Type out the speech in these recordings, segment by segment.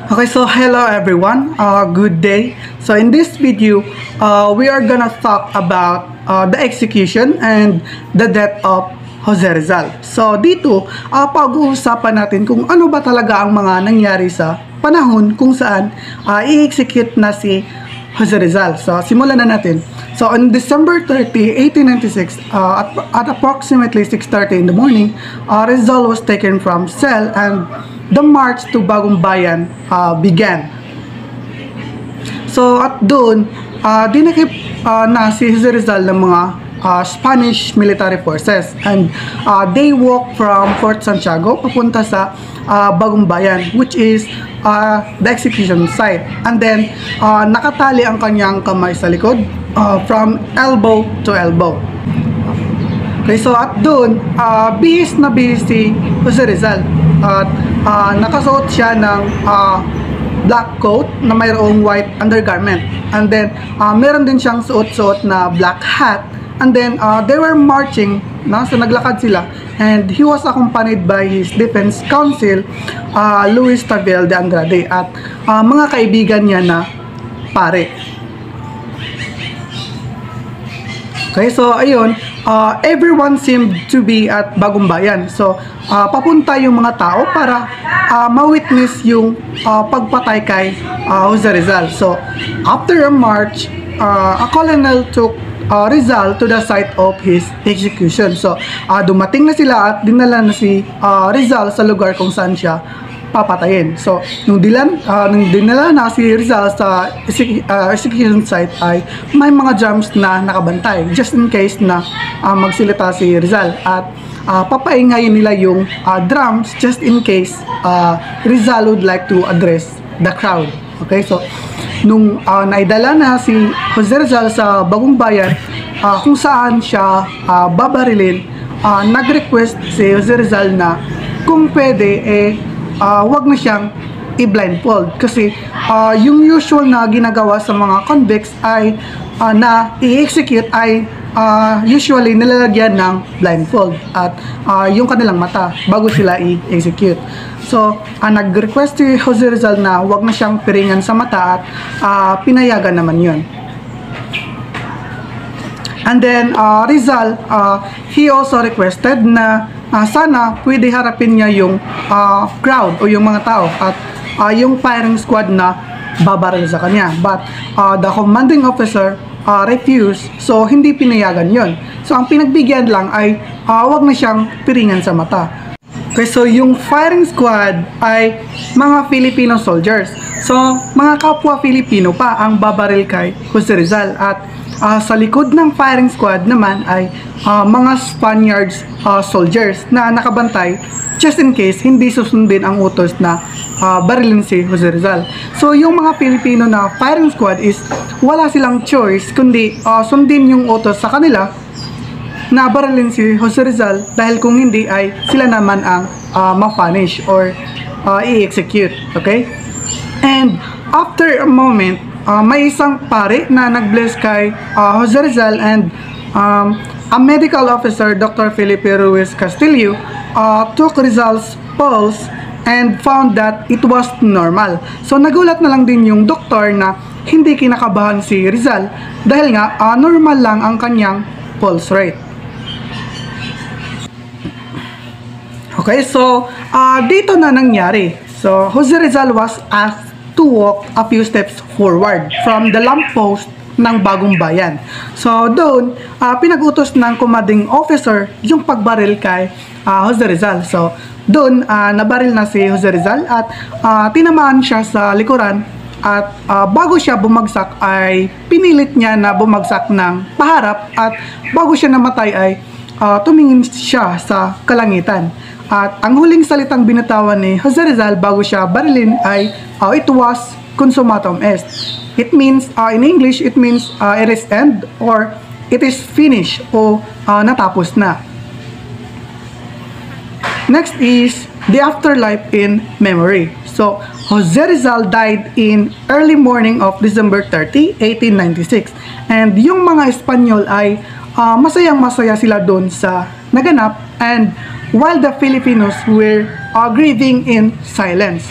Okay, so hello everyone, good day. So in this video, we are gonna talk about the execution and the death of Jose Rizal. So dito, pag-uusapan natin kung ano ba talaga ang mga nangyari sa panahon kung saan i-execute na si Jose Rizal. So simulan na natin. So on December 30, 1896, at approximately 6:30 in the morning, Rizal was taken from cell and the march to Bagong Bayan began. So at doon, dinakip na si Jose Rizal ng mga Spanish military forces, and they walked from Fort Santiago papunta sa Bagong Bayan, which is the execution site. And then nakatali ang kanyang kamay sa likod from elbow to elbow. Okay, so at doon, bihis na bihis si Jose Rizal. At nakasuot siya ng black coat na mayroong white undergarment. And then, meron din siyang suot-suot na black hat. And then, they were marching, so naglakad sila. And he was accompanied by his defense counsel, Luis Tavel de Andrade, at mga kaibigan niya na pare. Okay, so ayun, everyone seemed to be at Bagong Bayan. So, papunta yung mga tao para ma-witness yung pagpatay kay Jose Rizal. So, after a march, a colonel took Rizal to the site of his execution. So, dumating na sila at dinala na si Rizal sa lugar kung saan siya papatayin. So, nung dinala na si Rizal sa execution site ay may mga drums na nakabantay just in case na magsilita si Rizal, at papaingayin nila yung drums just in case Rizal would like to address the crowd. Okay, so nung naidala na si Jose Rizal sa Bagong Bayan, kung saan siya babarilin, nag-request si Jose Rizal na kung pwede wag na siyang i-blindfold, kasi yung usual na ginagawa sa mga convicts ay na i-execute ay usually nilalagyan ng blindfold at yung kanilang mata bago sila i-execute. So, nag-request si Jose Rizal na wag na siyang piringan sa mata, at pinayagan naman yun. And then, Rizal, he also requested na sana pwede harapin niya yung crowd o yung mga tao at yung firing squad na babaril sa kanya. But the commanding officer refused, so hindi pinayagan yon. So ang pinagbigyan lang ay wag na siyang piringan sa mata. Okay, so yung firing squad ay mga Filipino soldiers. So mga kapwa Filipino pa ang babaril kay Jose Rizal, at sa likod ng firing squad naman ay mga Spaniards soldiers na nakabantay just in case hindi susundin ang utos na barilin si Jose Rizal. So yung mga Filipino na firing squad is wala silang choice kundi sundin yung utos sa kanila na barilin si Jose Rizal, dahil kung hindi ay sila naman ang ma-punish or i-execute. Okay? And after a moment, may isang pare na nag-bless kay Jose Rizal, and a medical officer, Dr. Felipe Ruiz Castillo, took Rizal's pulse and found that it was normal. So nagulat na lang din yung doktor na hindi kinakabahan si Rizal dahil nga normal lang ang kanyang pulse rate. Okay, so dito na nangyari. So Jose Rizal was asked to walk a few steps forward from the lamppost ng Bagong Bayan. So doon, pinag-utos ng commanding officer yung pagbaril kay Jose Rizal. So doon, nabaril na si Jose Rizal at tinamaan siya sa likuran, at bago siya bumagsak ay pinilit niya na bumagsak ng paharap, at bago siya namatay ay tumingin siya sa kalangitan. At ang huling salitang binatawan ni Jose Rizal bago siya barilin ay it was consummatum est. It means, in English, it means it is end or it is finished o natapos na. Next is the afterlife in memory. So, Jose Rizal died in early morning of December 30, 1896. And yung mga Espanyol ay masayang-masaya sila doon sa naganap, and while the Filipinos were grieving in silence.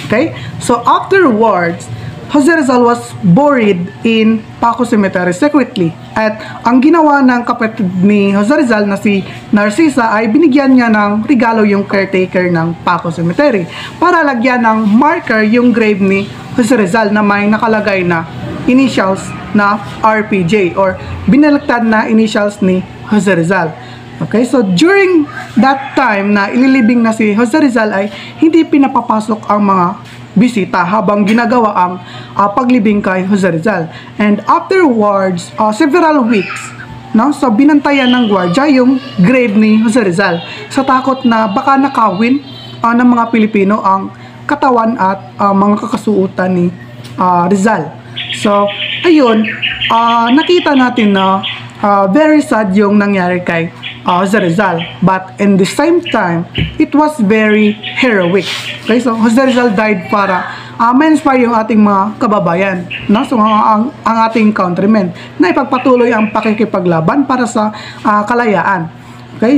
Okay? So afterwards, Jose Rizal was buried in Paco Cemetery secretly. At ang ginawa ng kapatid ni Jose Rizal na si Narcisa ay binigyan niya ng regalo yung caretaker ng Paco Cemetery para lagyan ng marker yung grave ni Jose Rizal na may nakalagay na initials na RPJ or binaliktad na initials ni Jose Rizal. Okay, so during that time na ililibing na si Jose Rizal ay hindi pinapapasok ang mga bisita habang ginagawa ang paglibing kay Jose Rizal. And afterwards, several weeks, no, so binantayan ng gwardya yung grave ni Jose Rizal sa takot na baka nakawin ng mga Pilipino ang katawan at mga kakasuotan ni Rizal. So, ayun, nakita natin na very sad yung nangyari kay Jose Rizal. But in the same time, it was very heroic. Okay, so Jose Rizal died para ma-inspire yung ating mga kababayan, no? So, ang ating countrymen na ipagpatuloy ang pakikipaglaban para sa kalayaan. Okay,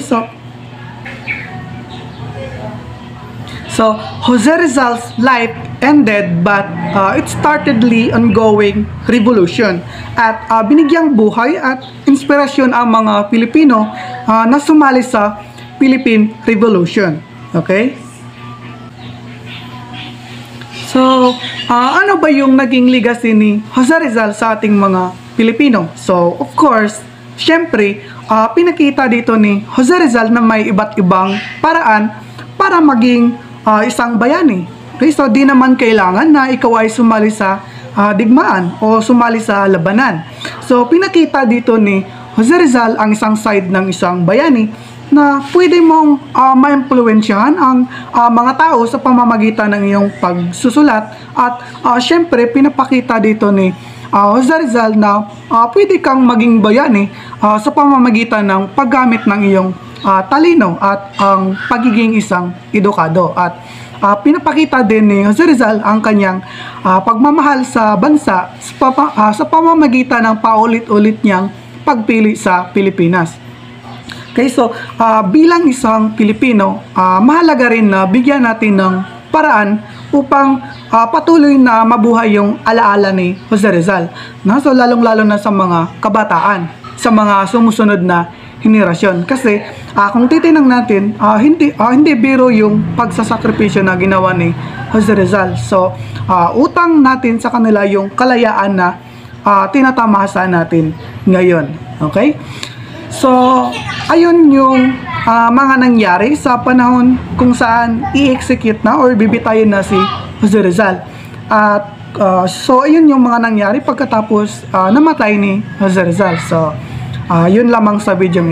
So, Jose Rizal's life ended but it started the ongoing revolution. At binigyang buhay at inspirasyon ang mga Pilipino na sumali sa Philippine Revolution. Okay? So, ano ba yung naging legacy ni Jose Rizal sa ating mga Pilipino? So, of course, syempre, pinakita dito ni Jose Rizal na may iba't ibang paraan para maging isang bayani. Okay, so di naman kailangan na ikaw ay sumali sa digmaan o sumali sa labanan. So pinakita dito ni Jose Rizal ang isang side ng isang bayani na pwede mong ma-impluwensyahan ang mga tao sa pamamagitan ng iyong pagsusulat. At syempre pinapakita dito ni Jose Rizal na pwede kang maging bayani sa pamamagitan ng paggamit ng iyong talino at ang pagiging isang edukado. At pinapakita din ni Jose Rizal ang kanyang pagmamahal sa bansa sa pamamagitan ng paulit-ulit niyang pagpili sa Pilipinas. Okay, so bilang isang Pilipino, mahalaga rin na bigyan natin ng paraan upang patuloy na mabuhay yung alaala ni Jose Rizal. So lalong-lalo na sa mga kabataan, sa mga sumusunod na henerasyon. Kasi kung titingnan natin, hindi biro yung pagsasakripisyo na ginawa ni Jose Rizal. So utang natin sa kanila yung kalayaan na tinatamasa natin ngayon. Okay? So ayun yung mga nangyari sa panahon kung saan i-execute na or bibitayin na si Jose Rizal. At so ayun yung mga nangyari pagkatapos namatay ni Jose Rizal. So yun lamang sa video.